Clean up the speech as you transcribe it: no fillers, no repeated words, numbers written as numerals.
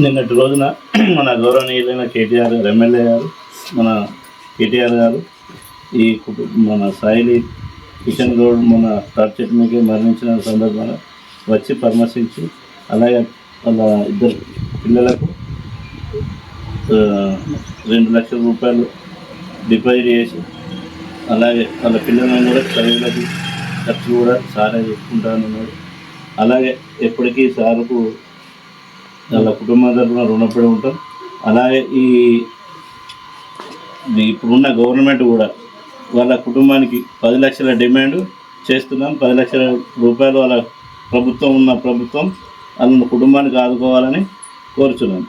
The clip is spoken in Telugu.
నిన్నటి రోజున మన గౌరవనీయులైన కేటీఆర్ గారు ఎమ్మెల్యే గారు మన కేటీఆర్ గారు ఈ మన సాయిలి కిషన్ గౌడ్ మన తాటి చెట్టు మీకే మరణించిన సందర్భంగా వచ్చి పరామర్శించి అలాగే వాళ్ళ ఇద్దరు పిల్లలకు 2 లక్షల రూపాయలు డిపాజిట్ చేసి అలాగే వాళ్ళ పిల్లలను కూడా చదువులకు ఖర్చు కూడా సారే చూసుకుంటానన్నాడు. అలాగే ఎప్పటికీ సార్కు వాళ్ళ కుటుంబం తరఫున రుణపడి ఉంటాం. అలాగే ఇప్పుడున్న గవర్నమెంట్ కూడా వాళ్ళ కుటుంబానికి 10 లక్షల డిమాండ్ చేస్తున్నాం. 10 లక్షల రూపాయలు వాళ్ళ ప్రభుత్వం వాళ్ళ కుటుంబానికి ఆదుకోవాలని కోరుచున్నాను.